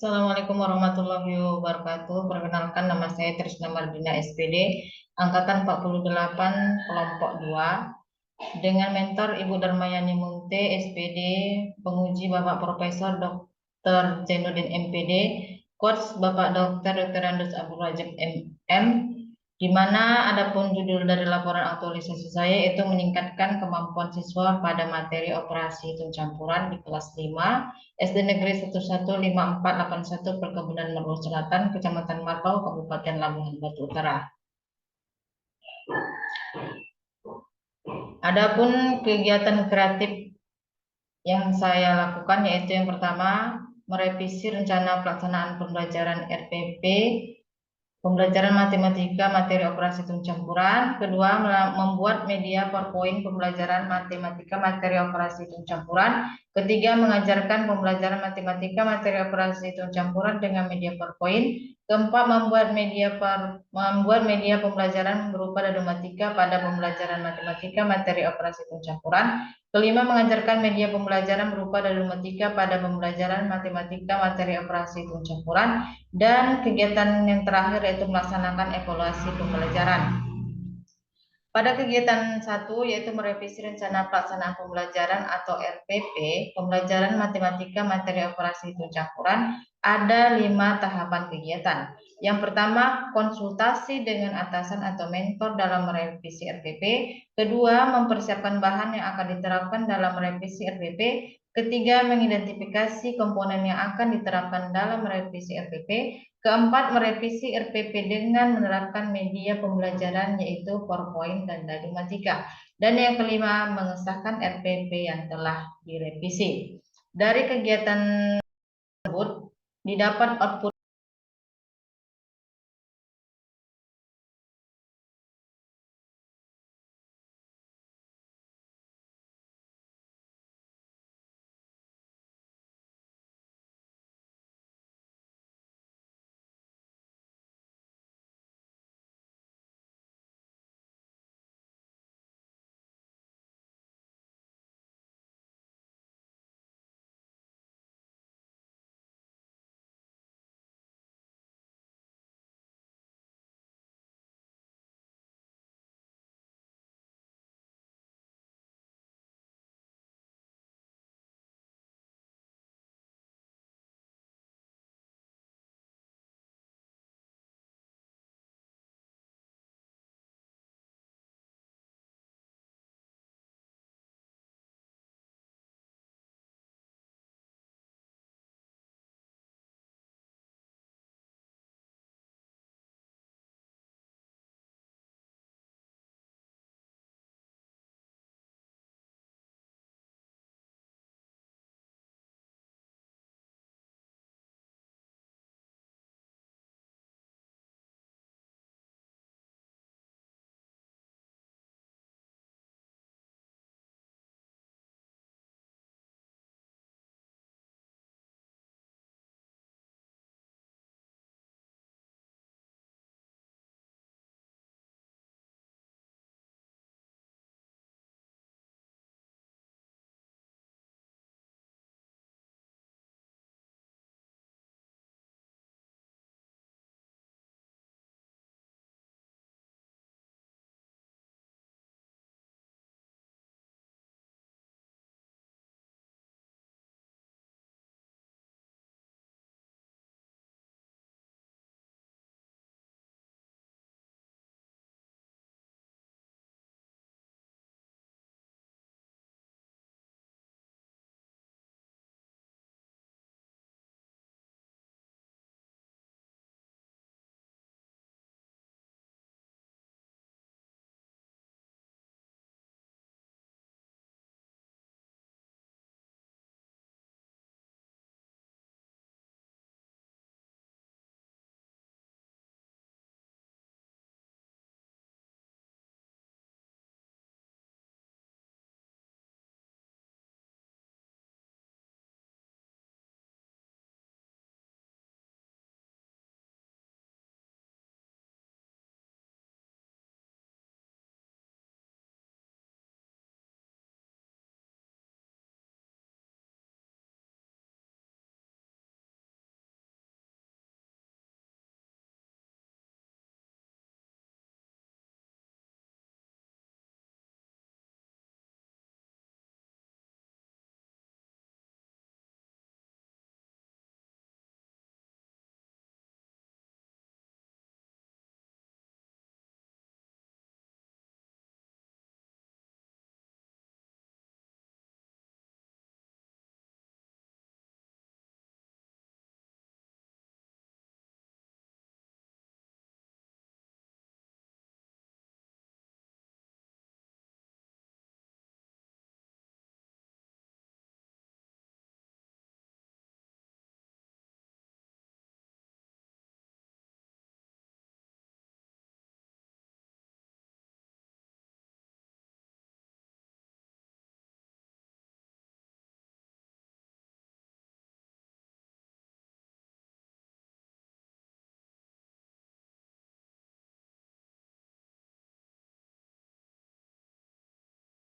Assalamualaikum warahmatullahi wabarakatuh. Perkenalkan, nama saya Trisna Mardina SPD, angkatan 48, kelompok 2, dengan mentor Ibu Darmayani Munte SPD, penguji Bapak Profesor Dr. Zainuddin MPD, coach Bapak Dr. Andus Abdul Rajab MM, di mana adapun judul dari laporan aktualisasi saya itu meningkatkan kemampuan siswa pada materi operasi hitung campuran di kelas 5 SD Negeri 115481 Perkebunan Meru Selatan, Kecamatan Markau, Kabupaten Labuhan Batu Utara. Adapun kegiatan kreatif yang saya lakukan yaitu yang pertama, merevisi rencana pelaksanaan pembelajaran RPP pembelajaran matematika materi operasi hitung campuran. Kedua, membuat media PowerPoint pembelajaran matematika materi operasi hitung campuran. Ketiga, mengajarkan pembelajaran matematika materi operasi hitung campuran dengan media PowerPoint. Keempat, membuat media pembelajaran berupa dadomatika pada pembelajaran matematika materi operasi hitung campuran. Kelima, mengajarkan media pembelajaran berupa dadomatika pada pembelajaran matematika materi operasi hitung campuran. Dan kegiatan yang terakhir yaitu melaksanakan evaluasi pembelajaran. Pada kegiatan 1 yaitu merevisi rencana pelaksanaan pembelajaran atau RPP, pembelajaran matematika materi operasi hitung campuran, ada 5 tahapan kegiatan. Yang pertama, konsultasi dengan atasan atau mentor dalam merevisi RPP. Kedua, mempersiapkan bahan yang akan diterapkan dalam revisi RPP. Ketiga, mengidentifikasi komponen yang akan diterapkan dalam revisi RPP. Keempat, merevisi RPP dengan menerapkan media pembelajaran yaitu PowerPoint dan dadomatika. Dan yang kelima, mengesahkan RPP yang telah direvisi. Dari kegiatan tersebut didapat output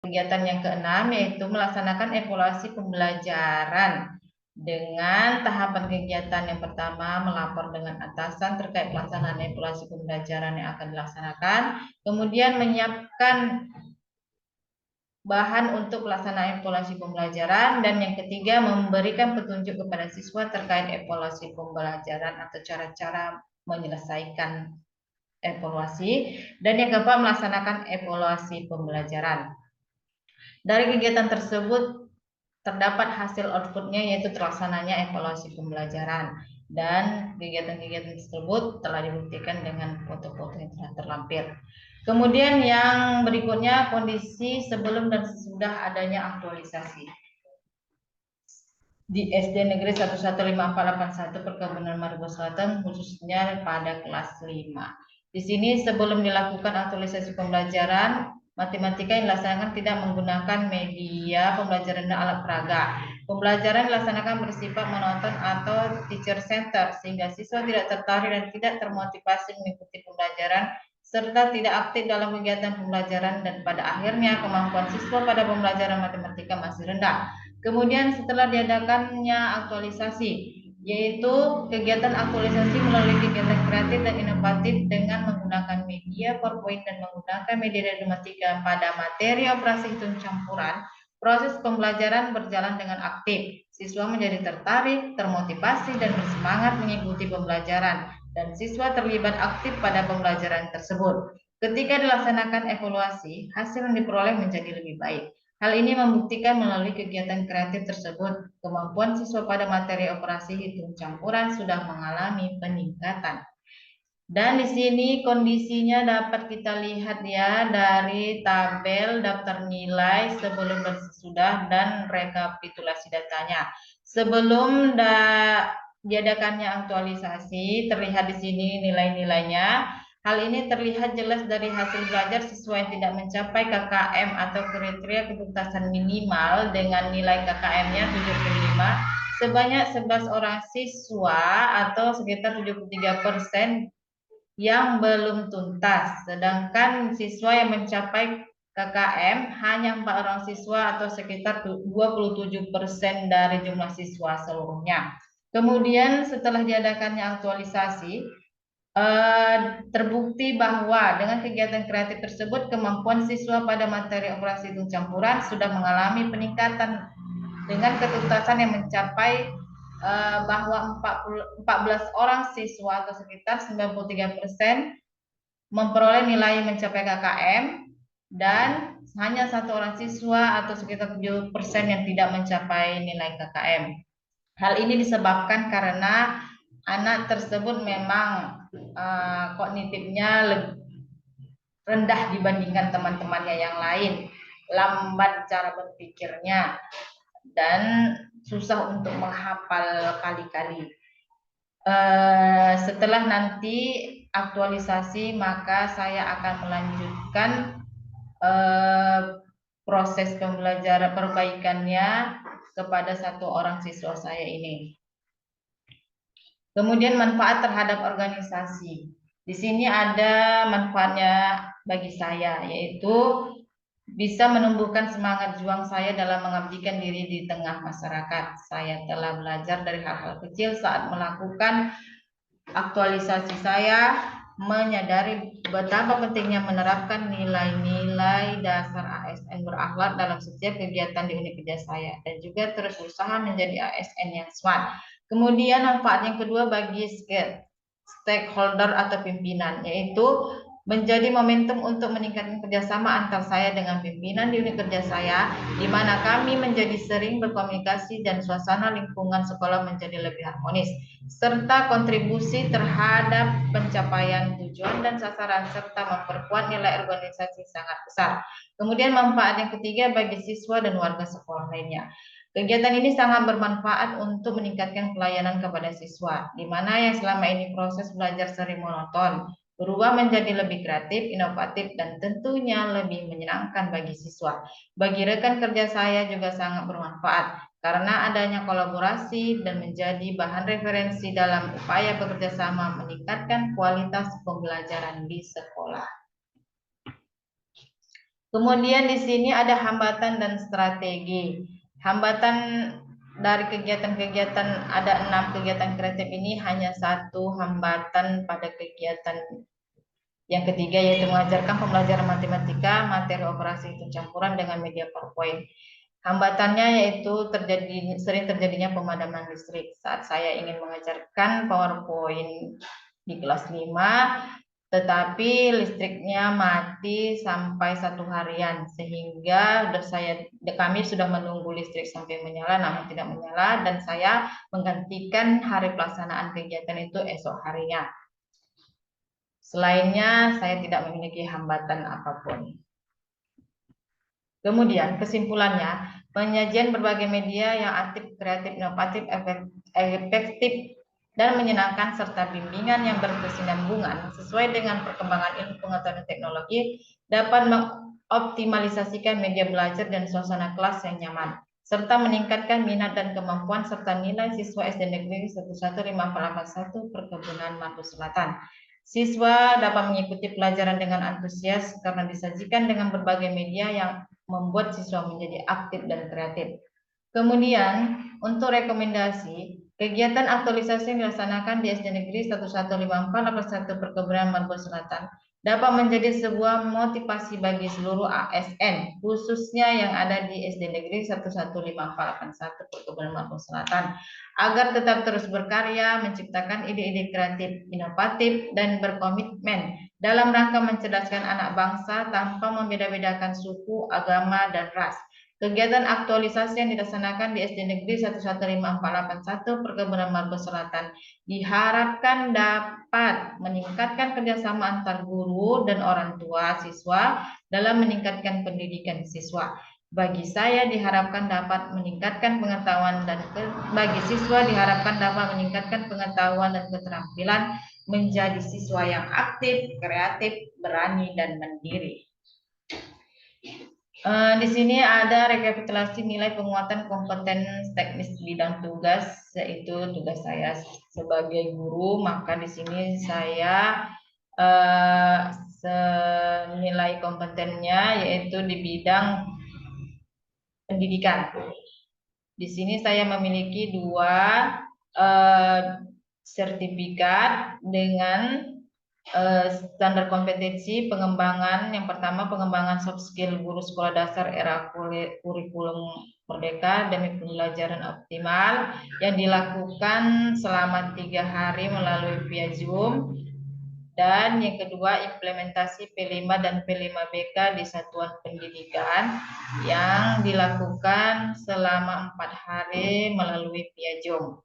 Kegiatan yang keenam yaitu melaksanakan evaluasi pembelajaran dengan tahapan kegiatan yang pertama melapor dengan atasan terkait pelaksanaan evaluasi pembelajaran yang akan dilaksanakan, kemudian menyiapkan bahan untuk pelaksanaan evaluasi pembelajaran, dan yang ketiga memberikan petunjuk kepada siswa terkait evaluasi pembelajaran atau cara-cara menyelesaikan evaluasi, dan yang keempat melaksanakan evaluasi pembelajaran. Dari kegiatan tersebut terdapat hasil outputnya yaitu terlaksananya evaluasi pembelajaran, dan kegiatan-kegiatan tersebut telah dibuktikan dengan foto-foto yang telah terlampir. Kemudian yang berikutnya kondisi sebelum dan sesudah adanya aktualisasi. Di SD Negeri 115481 Perkebunan Margo Selatan khususnya pada kelas 5. Di sini sebelum dilakukan aktualisasi pembelajaran, matematika yang dilaksanakan tidak menggunakan media pembelajaran dan alat peraga. Pembelajaran dilaksanakan bersifat monoton atau teacher center sehingga siswa tidak tertarik dan tidak termotivasi mengikuti pembelajaran serta tidak aktif dalam kegiatan pembelajaran, dan pada akhirnya kemampuan siswa pada pembelajaran matematika masih rendah. Kemudian setelah diadakannya aktualisasi, yaitu kegiatan aktualisasi melalui kegiatan kreatif dan inovatif dengan menggunakan media PowerPoint dan menggunakan media matematika pada materi operasi hitung campuran, proses pembelajaran berjalan dengan aktif. Siswa menjadi tertarik, termotivasi, dan bersemangat mengikuti pembelajaran, dan siswa terlibat aktif pada pembelajaran tersebut. Ketika dilaksanakan evaluasi, hasil yang diperoleh menjadi lebih baik. Hal ini membuktikan melalui kegiatan kreatif tersebut, kemampuan siswa pada materi operasi hitung campuran sudah mengalami peningkatan. Dan di sini kondisinya dapat kita lihat ya dari tabel daftar nilai sebelum dan sesudah dan rekapitulasi datanya. Sebelum diadakannya aktualisasi, terlihat di sini nilai-nilainya. Hal ini terlihat jelas dari hasil belajar siswa yang tidak mencapai KKM atau kriteria ketuntasan minimal dengan nilai KKM-nya 75 sebanyak 11 orang siswa atau sekitar 73% yang belum tuntas, sedangkan siswa yang mencapai KKM hanya 4 orang siswa atau sekitar 27% dari jumlah siswa seluruhnya. Kemudian setelah diadakannya aktualisasi, terbukti bahwa dengan kegiatan kreatif tersebut kemampuan siswa pada materi operasi hitung campuran sudah mengalami peningkatan dengan ketuntasan yang mencapai bahwa 14 orang siswa atau sekitar 93% memperoleh nilai mencapai KKM, dan hanya 1 orang siswa atau sekitar 7% yang tidak mencapai nilai KKM. Hal ini disebabkan karena anak tersebut memang kognitifnya lebih rendah dibandingkan teman-temannya yang lain, lambat cara berpikirnya, dan susah untuk menghafal kali-kali. Setelah nanti aktualisasi, maka saya akan melanjutkan proses pembelajaran perbaikannya kepada 1 orang siswa saya ini. Kemudian manfaat terhadap organisasi. Di sini ada manfaatnya bagi saya, yaitu bisa menumbuhkan semangat juang saya dalam mengabdikan diri di tengah masyarakat. Saya telah belajar dari hal-hal kecil saat melakukan aktualisasi. Saya menyadari betapa pentingnya menerapkan nilai-nilai dasar ASN berakhlak dalam setiap kegiatan di unit kerja saya, dan juga terus berusaha menjadi ASN yang smart. Kemudian manfaat yang kedua bagi stakeholder atau pimpinan, yaitu menjadi momentum untuk meningkatkan kerjasama antar saya dengan pimpinan di unit kerja saya, di mana kami menjadi sering berkomunikasi dan suasana lingkungan sekolah menjadi lebih harmonis, serta kontribusi terhadap pencapaian tujuan dan sasaran, serta memperkuat nilai organisasi sangat besar. Kemudian manfaat yang ketiga bagi siswa dan warga sekolah lainnya. Kegiatan ini sangat bermanfaat untuk meningkatkan pelayanan kepada siswa, di mana yang selama ini proses belajar sering monoton, berubah menjadi lebih kreatif, inovatif, dan tentunya lebih menyenangkan bagi siswa. Bagi rekan kerja saya juga sangat bermanfaat, karena adanya kolaborasi dan menjadi bahan referensi dalam upaya bekerjasama meningkatkan kualitas pembelajaran di sekolah. Kemudian di sini ada hambatan dan strategi. Hambatan dari kegiatan-kegiatan, ada 6 kegiatan kreatif ini, hanya satu hambatan pada kegiatan yang ketiga, yaitu mengajarkan pembelajaran matematika materi operasi hitung campuran dengan media PowerPoint. Hambatannya yaitu sering terjadinya pemadaman listrik saat saya ingin mengajarkan PowerPoint di kelas 5, tetapi listriknya mati sampai 1 harian, sehingga kami sudah menunggu listrik sampai menyala namun tidak menyala, dan saya menggantikan hari pelaksanaan kegiatan itu esok harinya. Selainnya, saya tidak memiliki hambatan apapun. Kemudian, kesimpulannya, penyajian berbagai media yang aktif, kreatif, inovatif, efektif, dan menyenangkan, serta bimbingan yang berkesinambungan sesuai dengan perkembangan ilmu pengetahuan dan teknologi dapat mengoptimalisasikan media belajar dan suasana kelas yang nyaman, serta meningkatkan minat dan kemampuan serta nilai siswa SD Negeri 11541 Perkebunan Marbun Selatan. Siswa dapat mengikuti pelajaran dengan antusias karena disajikan dengan berbagai media yang membuat siswa menjadi aktif dan kreatif. Kemudian, untuk rekomendasi, kegiatan aktualisasi yang dilaksanakan di SD Negeri 11541 Perkebunan Marbun Selatan dapat menjadi sebuah motivasi bagi seluruh ASN, khususnya yang ada di SD Negeri 11541 Perkebunan Marbun Selatan, agar tetap terus berkarya, menciptakan ide-ide kreatif, inovatif, dan berkomitmen dalam rangka mencerdaskan anak bangsa tanpa membeda-bedakan suku, agama, dan ras. Kegiatan aktualisasi yang dilaksanakan di SD Negeri 11541 Perkebunan Marbun Selatan diharapkan dapat meningkatkan kerjasama antar guru dan orang tua siswa dalam meningkatkan pendidikan siswa. Bagi saya diharapkan dapat meningkatkan pengetahuan dan bagi siswa diharapkan dapat meningkatkan pengetahuan dan keterampilan menjadi siswa yang aktif, kreatif, berani, dan mandiri. Di sini ada rekapitulasi nilai penguatan kompeten teknis bidang tugas, yaitu tugas saya sebagai guru. Maka di sini saya nilai kompetennya yaitu di bidang pendidikan. Di sini saya memiliki 2 sertifikat dengan standar kompetensi pengembangan. Yang pertama, pengembangan soft skill guru sekolah dasar era kurikulum merdeka demi pembelajaran optimal yang dilakukan selama 3 hari melalui via Zoom. Dan yang kedua, implementasi P5 dan P5BK di satuan pendidikan yang dilakukan selama 4 hari melalui via Zoom.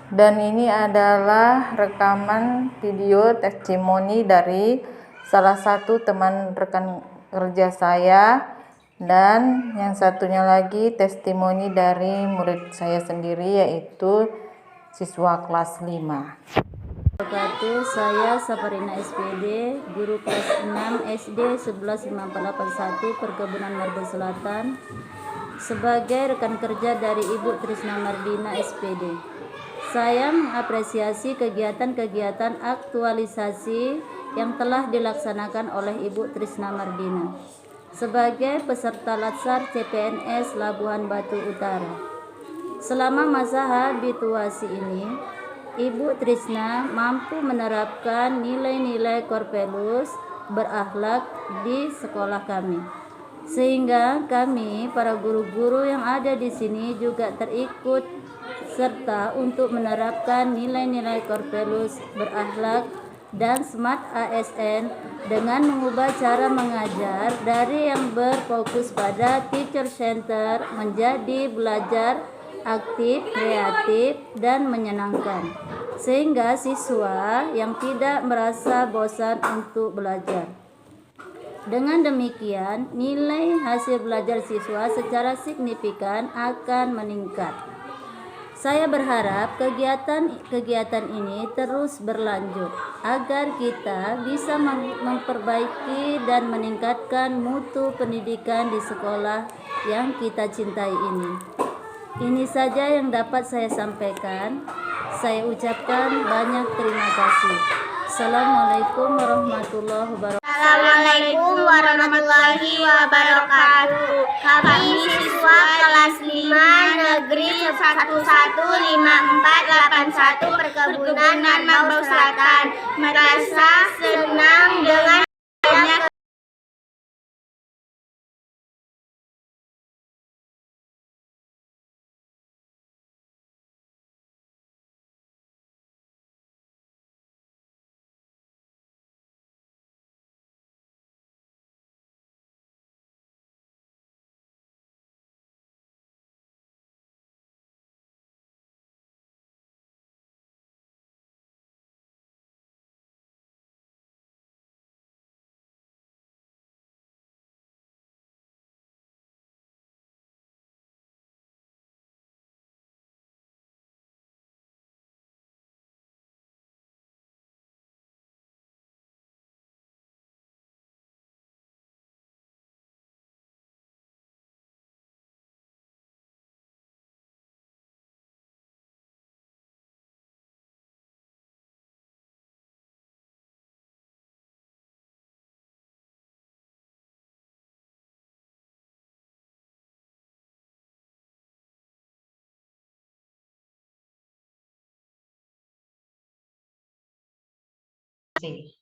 Dan ini adalah rekaman video testimoni dari salah satu teman rekan kerja saya, dan yang satunya lagi testimoni dari murid saya sendiri, yaitu siswa kelas 5. Saya Saparina SPD, guru kelas 6 SD 11541 Perkebunan Marbun Selatan, sebagai rekan kerja dari Ibu Trisna Mardina SPD. Saya mengapresiasi kegiatan-kegiatan aktualisasi yang telah dilaksanakan oleh Ibu Trisna Mardina sebagai peserta Latsar CPNS Labuhan Batu Utara. Selama masa habituasi ini, Ibu Trisna mampu menerapkan nilai-nilai Corpelus berakhlak di sekolah kami, sehingga kami para guru-guru yang ada di sini juga terikut serta untuk menerapkan nilai-nilai Corpelus berakhlak dan Smart ASN dengan mengubah cara mengajar dari yang berfokus pada teacher center menjadi belajar aktif, kreatif, dan menyenangkan, sehingga siswa yang tidak merasa bosan untuk belajar. Dengan demikian, nilai hasil belajar siswa secara signifikan akan meningkat. Saya berharap kegiatan ini terus berlanjut agar kita bisa memperbaiki dan meningkatkan mutu pendidikan di sekolah yang kita cintai ini. Ini saja yang dapat saya sampaikan. Saya ucapkan banyak terima kasih. Assalamualaikum warahmatullahi wabarakatuh. Assalamualaikum warahmatullahi wabarakatuh. Kami siswa kelas 5 Negeri 115481 Perkebunan Marbau Selatan merasa senang dengan kasih.